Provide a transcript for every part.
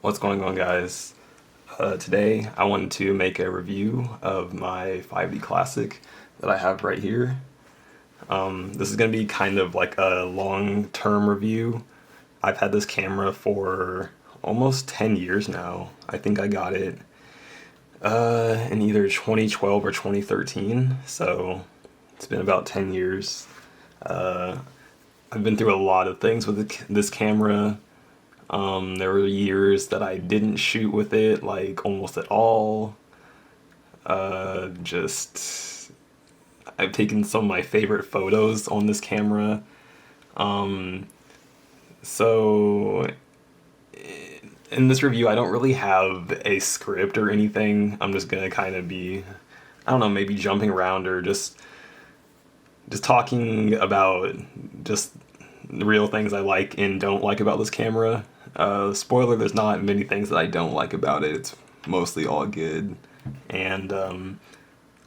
What's going on, guys? Today I wanted to make a review of my 5D Classic that I have right here. This is going to be kind of like a long-term review. I've had this camera for almost 10 years now. I think I got it in either 2012 or 2013, so it's been about 10 years. I've been through a lot of things with this camera. There were years that I didn't shoot with it, like, almost at all. I've taken some of my favorite photos on this camera. So in this review, I don't really have a script or anything. I'm just gonna kind of be, I don't know, maybe jumping around or just talking about just the real things I like and don't like about this camera. Spoiler, there's not many things that I don't like about it. It's mostly all good. And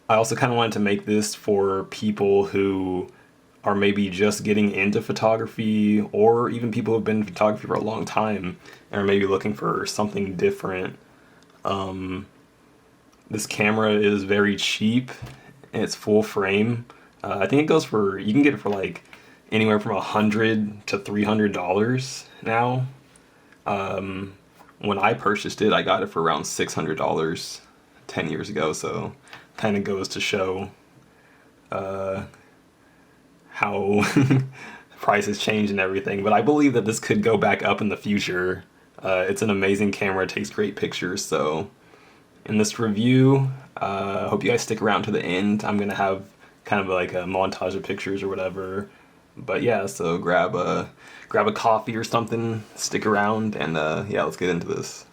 I also kind of wanted to make this for people who are maybe just getting into photography, or even people who've been in photography for a long time and are maybe looking for something different. This camera is very cheap and it's full frame. I think it goes for, you can get it for like anywhere from $100 to $300 now. When I purchased it, I got it for around $600 10 years ago, so kind of goes to show how prices change and everything. But I believe that this could go back up in the future. It's an amazing camera, it takes great pictures. So in this review, hope you guys stick around to the end. I'm gonna have kind of like a montage of pictures or whatever. But yeah, so grab a coffee or something, stick around, and yeah, let's get into this.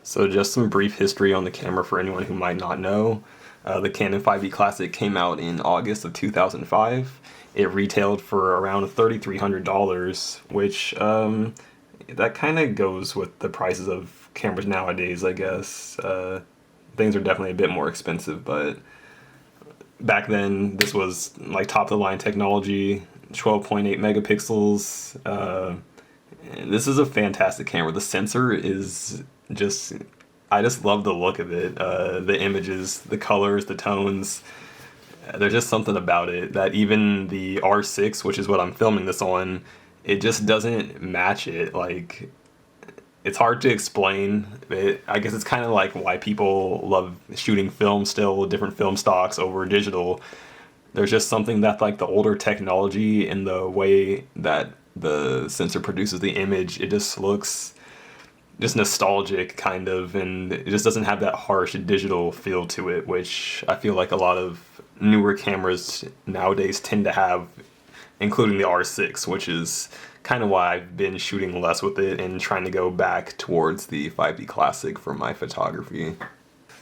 So just some brief history on the camera for anyone who might not know. The Canon 5D Classic came out in August of 2005. It retailed for around $3,300, which that kind of goes with the prices of cameras nowadays, I guess. Things are definitely a bit more expensive, but back then this was like top of the line technology, 12.8 megapixels. This is a fantastic camera. The sensor is just, I just love the look of it. The images, the colors, the tones. There's just something about it that even the R6, which is what I'm filming this on, it just doesn't match it. Like, it's hard to explain. I guess it's kind of like why people love shooting film still, different film stocks over digital. There's just something that, like, the older technology and the way that the sensor produces the image, it just looks just nostalgic, kind of, and it just doesn't have that harsh digital feel to it, which I feel like a lot of newer cameras nowadays tend to have, including the R6, which is kind of why I've been shooting less with it and trying to go back towards the 5D Classic for my photography.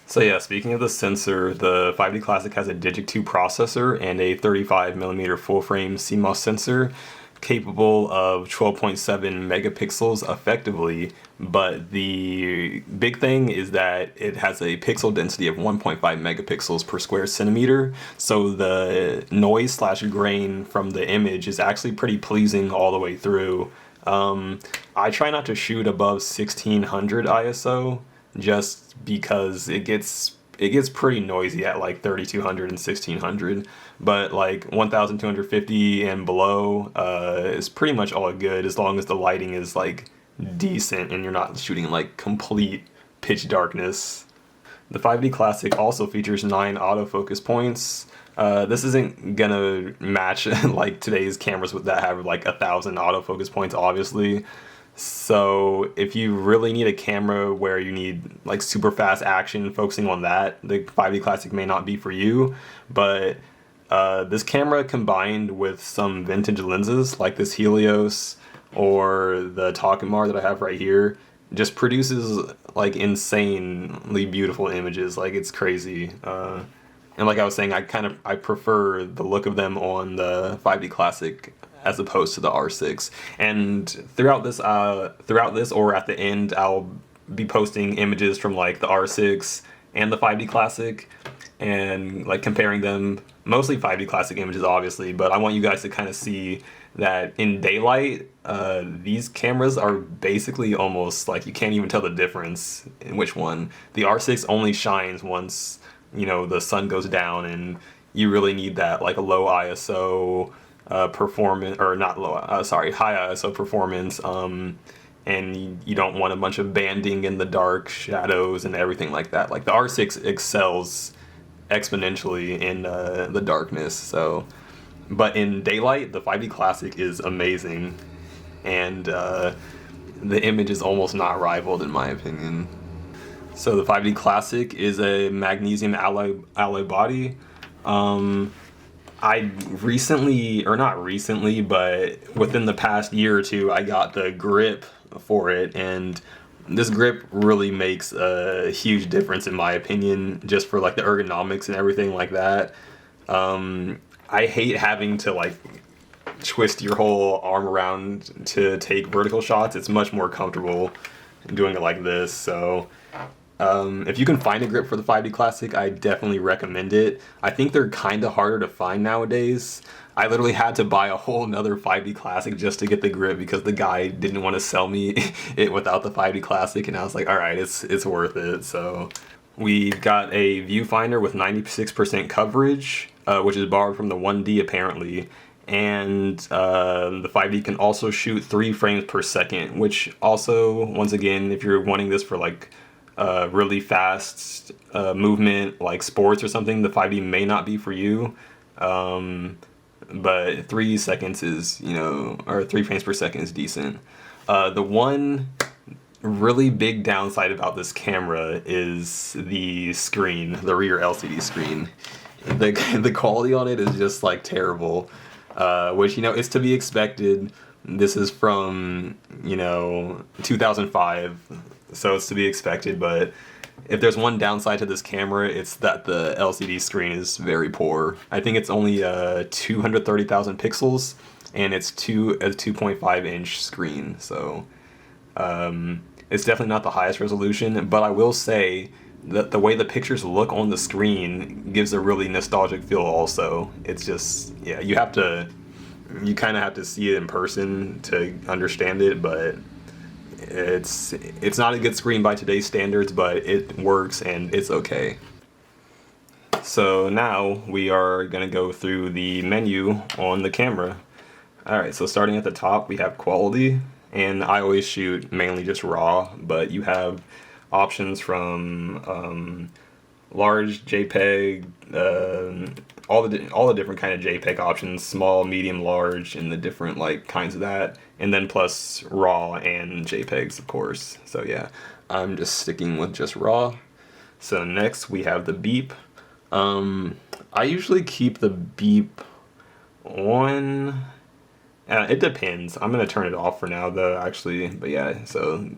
So yeah, speaking of the sensor, the 5D Classic has a Digic 2 processor and a 35mm full-frame CMOS sensor capable of 12.7 megapixels effectively, but the big thing is that it has a pixel density of 1.5 megapixels per square centimeter, so the noise slash grain from the image is actually pretty pleasing all the way through. I try not to shoot above 1600 ISO just because it gets pretty noisy at like 3200 and 1600, but like 1250 and below is pretty much all good as long as the lighting is like decent and you're not shooting like complete pitch darkness. The 5D Classic also features 9 autofocus points. This isn't gonna match like today's cameras that have like 1,000 autofocus points, obviously. So if you really need a camera where you need like super fast action, focusing on that, the 5D Classic may not be for you. But this camera, combined with some vintage lenses like this Helios or the Takumar that I have right here, just produces like insanely beautiful images. Like, it's crazy. And like I was saying, I prefer the look of them on the 5D Classic as opposed to the R6. And throughout this or at the end, I'll be posting images from like the R6 and the 5D Classic and like comparing them. Mostly 5D Classic images, obviously, but I want you guys to kind of see that in daylight, these cameras are basically almost like you can't even tell the difference in which one. The R6 only shines once, you know, the sun goes down, and you really need that like a low ISO performance, or not low, sorry, high ISO performance. And you don't want a bunch of banding in the dark, shadows, and everything like that. Like the R6 excels exponentially in the darkness. So, but in daylight, the 5D Classic is amazing, and the image is almost not rivaled in my opinion. So the 5D Classic is a magnesium alloy body. I recently, or not recently, but within the past year or two, I got the grip for it, and this grip really makes a huge difference in my opinion, just for like the ergonomics and everything like that. I hate having to like twist your whole arm around to take vertical shots. It's much more comfortable doing it like this. So if you can find a grip for the 5D Classic, I definitely recommend it. I think they're kind of harder to find nowadays. I literally had to buy a whole nother 5D Classic just to get the grip because the guy didn't want to sell me it without the 5D Classic, and I was like, alright, it's worth it. So we've got a viewfinder with 96% coverage, which is borrowed from the 1D apparently, and the 5D can also shoot 3 frames per second, which also, once again, if you're wanting this for like really fast movement like sports or something, the 5D may not be for you. But 3 seconds is, you know, or 3 frames per second is decent. The one really big downside about this camera is the screen, the rear LCD screen. The quality on it is just like terrible, which, you know, is to be expected. This is from, you know, 2005, so it's to be expected, but if there's one downside to this camera, it's that the LCD screen is very poor. I think it's only 230,000 pixels, and it's a 2.5 inch screen, so it's definitely not the highest resolution, but I will say that the way the pictures look on the screen gives a really nostalgic feel also. It's just, yeah, you kind of have to see it in person to understand it, but it's not a good screen by today's standards, but it works and it's okay. So now we are gonna go through the menu on the camera. Alright, so starting at the top, we have quality, and I always shoot mainly just RAW, but you have options from large JPEG, all the different kind of JPEG options, small, medium, large, and the different like kinds of that, and then plus RAW and JPEGs, of course. So yeah, I'm just sticking with just RAW. So next we have the beep. I usually keep the beep on. It depends. I'm gonna turn it off for now though, actually. But yeah, so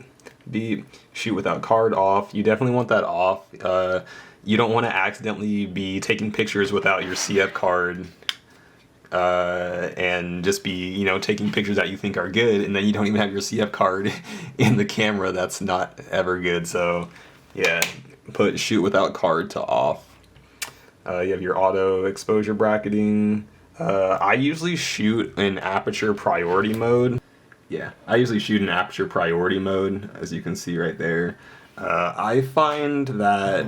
beep, shoot without card off. You definitely want that off. You don't want to accidentally be taking pictures without your CF card, and just be, you know, taking pictures that you think are good, and then you don't even have your CF card in the camera. That's not ever good. So yeah, put shoot without card to off. You have your auto exposure bracketing. I usually shoot in aperture priority mode. Yeah, I usually shoot in aperture priority mode, as you can see right there. I find that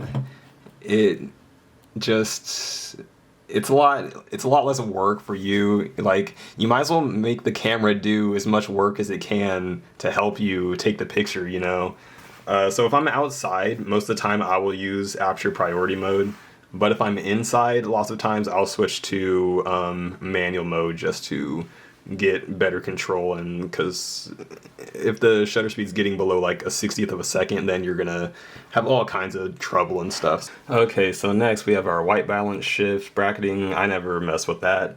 it's a lot less work for you. Like, you might as well make the camera do as much work as it can to help you take the picture, you know? So if I'm outside, most of the time I will use aperture priority mode. But if I'm inside, lots of times I'll switch to manual mode just to get better control, and because if the shutter speed's getting below like a 60th of a second, then you're gonna have all kinds of trouble and stuff. Okay, so next we have our white balance shift bracketing. I never mess with that.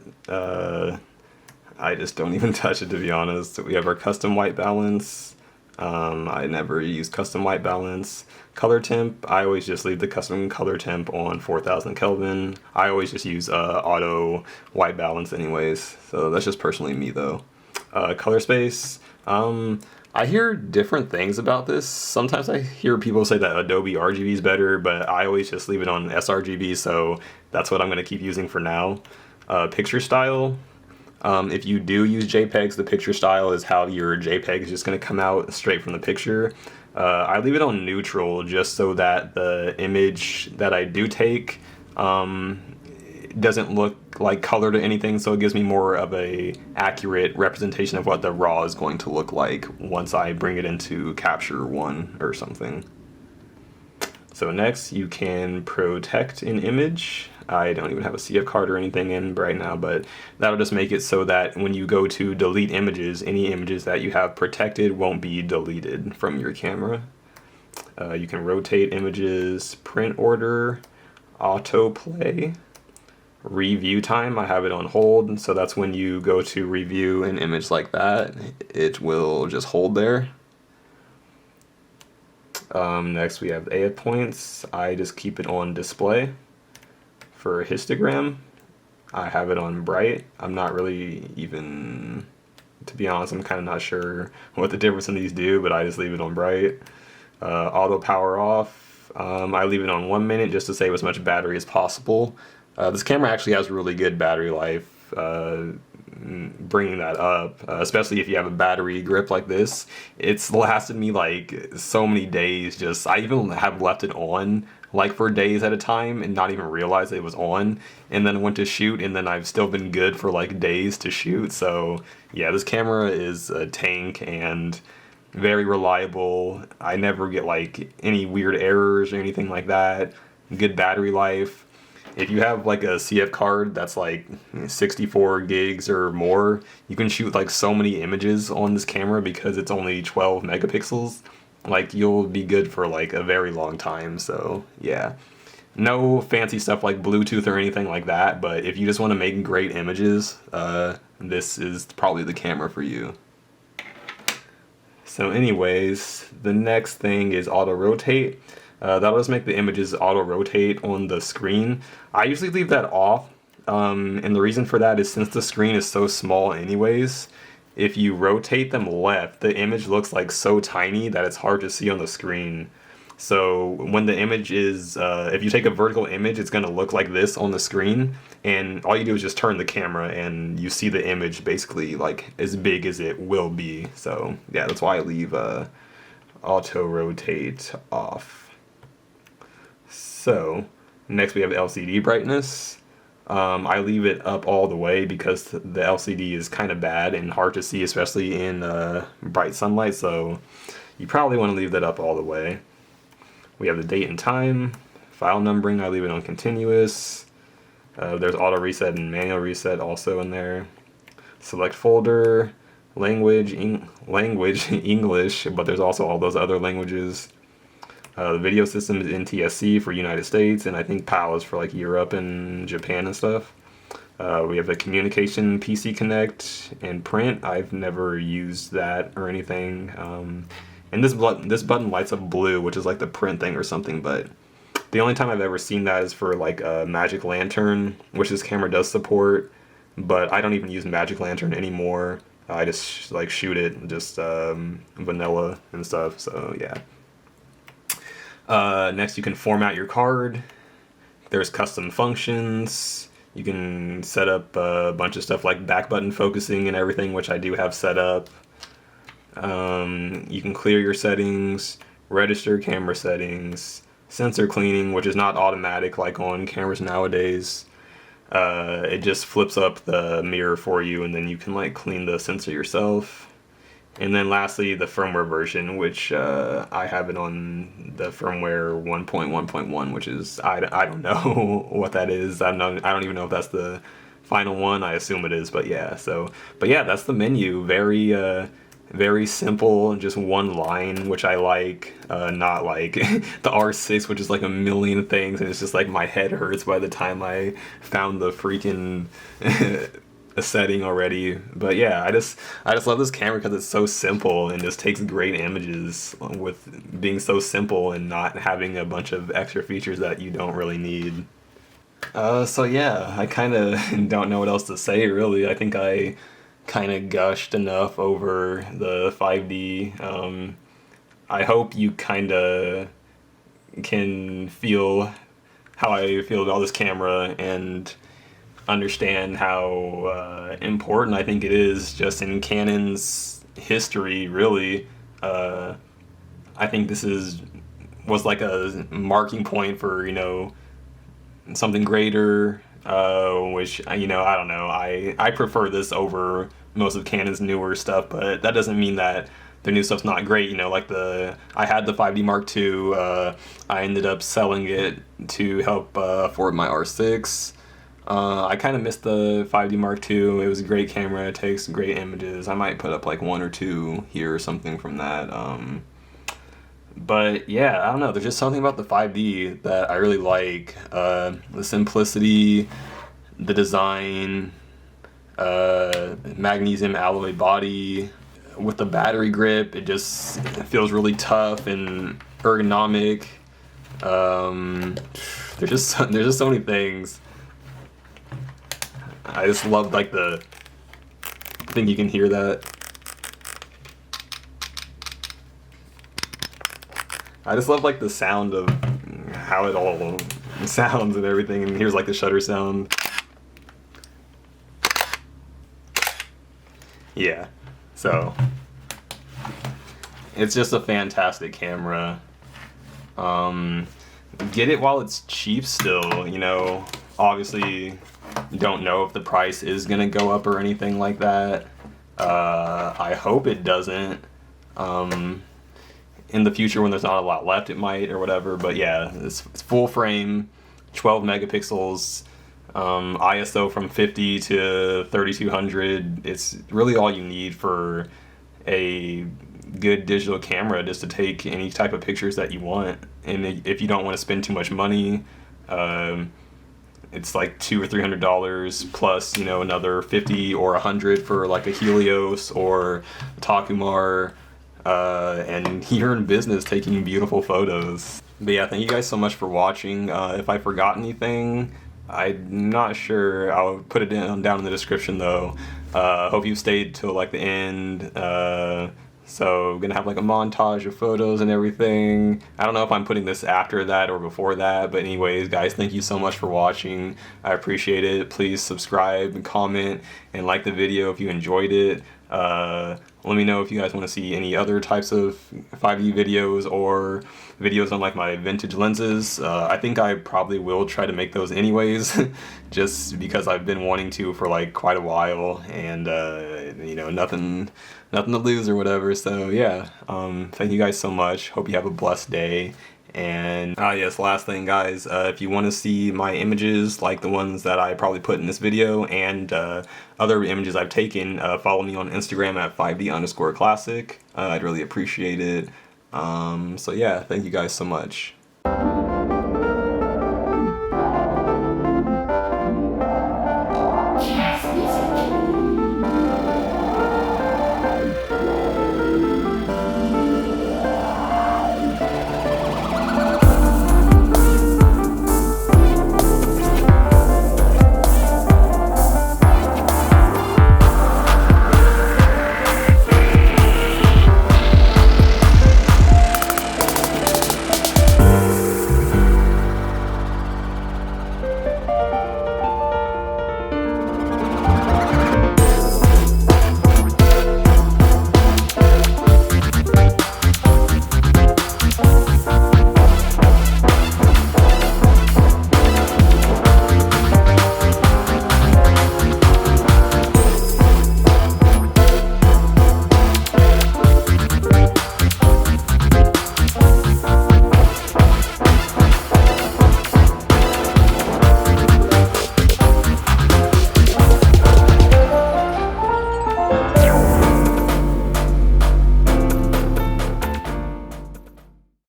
I just don't even touch it, to be honest. We have our custom white balance. I never use custom white balance. Color temp, I always just leave the custom color temp on 4000 Kelvin. I always just use auto white balance anyways, so that's just personally me though. Color space, I hear different things about this. Sometimes I hear people say that Adobe RGB is better, but I always just leave it on sRGB, so that's what I'm going to keep using for now. Picture style, If you do use JPEGs, the picture style is how your JPEG is just going to come out straight from the picture. I leave it on neutral just so that the image that I do take doesn't look like colored or anything, so it gives me more of a accurate representation of what the RAW is going to look like once I bring it into Capture One or something. So next you can protect an image. I don't even have a CF card or anything in right now, but that'll just make it so that when you go to delete images, any images that you have protected won't be deleted from your camera. You can rotate images, print order, autoplay, review time. I have it on hold, so that's when you go to review an image like that, it will just hold there. Next we have AF points. I just keep it on display. For histogram, I have it on bright. I'm not really even, to be honest, I'm kind of not sure what the difference in these do, but I just leave it on bright. Auto power off, I leave it on 1 minute just to save as much battery as possible. This camera actually has really good battery life, bringing that up, especially if you have a battery grip like this. It's lasted me like so many days. Just, I even have left it on like for days at a time and not even realize it was on, and then went to shoot, and then I've still been good for like days to shoot. So yeah, this camera is a tank and very reliable. I never get like any weird errors or anything like that. Good battery life. If you have like a CF card that's like 64 gigs or more, you can shoot like so many images on this camera because it's only 12 megapixels. Like, you'll be good for like a very long time. So yeah, no fancy stuff like Bluetooth or anything like that, but if you just want to make great images, this is probably the camera for you. So anyways, the next thing is auto rotate. That'll just make the images auto rotate on the screen. I usually leave that off, and the reason for that is since the screen is so small anyways, if you rotate them left, the image looks like so tiny that it's hard to see on the screen. So when the image is, if you take a vertical image, it's going to look like this on the screen, and all you do is just turn the camera and you see the image basically like as big as it will be. So yeah, that's why I leave auto rotate off. So next we have LCD brightness. I leave it up all the way because the LCD is kind of bad and hard to see, especially in bright sunlight, so you probably want to leave that up all the way. We have the date and time, file numbering, I leave it on continuous. There's auto reset and manual reset also in there. Select folder, language, English, but there's also all those other languages. The video system is NTSC for United States, and I think PAL is for like Europe and Japan and stuff. We have the communication PC Connect and print. I've never used that or anything. And this button lights up blue, which is like the print thing or something, but the only time I've ever seen that is for like a Magic Lantern, which this camera does support, but I don't even use Magic Lantern anymore. I just like shoot it just vanilla and stuff, so yeah. Next you can format your card. There's custom functions. You can set up a bunch of stuff like back button focusing and everything, which I do have set up. You can clear your settings, register camera settings, sensor cleaning, which is not automatic like on cameras nowadays. It just flips up the mirror for you, and then you can like clean the sensor yourself. And then lastly, the firmware version, which I have it on the firmware 1.1.1, which is, I don't know what that is. I don't even know if that's the final one. I assume it is, but yeah. But yeah, that's the menu. Very simple, just one line, which I like. Not like the R6, which is like a million things, and it's just like my head hurts by the time I found the freaking a setting already. But yeah, I just love this camera because it's so simple and just takes great images with being so simple and not having a bunch of extra features that you don't really need. So yeah, I kind of don't know what else to say really. I think I kind of gushed enough over the 5D. I hope you kind of can feel how I feel about this camera, and understand how important I think it is just in Canon's history, really. I think this was like a marking point for, something greater, which, I don't know. I prefer this over most of Canon's newer stuff, but that doesn't mean that their new stuff's not great. Like I had the 5D Mark II. I ended up selling it to help afford my R6. I kind of missed the 5D Mark II. It was a great camera. It takes great images. I might put up like one or two here or something from that. But yeah, I don't know. There's just something about the 5D that I really like. The simplicity, the design, magnesium alloy body. With the battery grip, it feels really tough and ergonomic. There's just so many things. I just love like I think you can hear that. I just love like the sound of how it all sounds and everything, and here's like the shutter sound. Yeah, so it's just a fantastic camera. Get it while it's cheap still, obviously don't know if the price is gonna go up or anything like that. I hope it doesn't. In the future when there's not a lot left it might or whatever, but yeah, it's full frame, 12 megapixels, ISO from 50 to 3200. It's really all you need for a good digital camera, just to take any type of pictures that you want. And if you don't want to spend too much money, it's like $200 or $300 plus, another 50 or 100 for like a Helios or a Takumar. And you're in business taking beautiful photos. But yeah, thank you guys so much for watching. If I forgot anything, I'm not sure. I'll put it down in the description though. Hope you stayed till like the end. So I'm gonna have like a montage of photos and everything. I don't know if I'm putting this after that or before that, but anyways, guys, thank you so much for watching. I appreciate it. Please subscribe and comment and like the video if you enjoyed it. Let me know if you guys want to see any other types of 5D videos or videos on like my vintage lenses. I think I probably will try to make those anyways, just because I've been wanting to for like quite a while, and nothing to lose or whatever. So yeah, thank you guys so much. Hope you have a blessed day. And yes, last thing guys, if you want to see my images like the ones that I probably put in this video and other images I've taken, follow me on Instagram at 5D_classic. I'd really appreciate it. So yeah, thank you guys so much.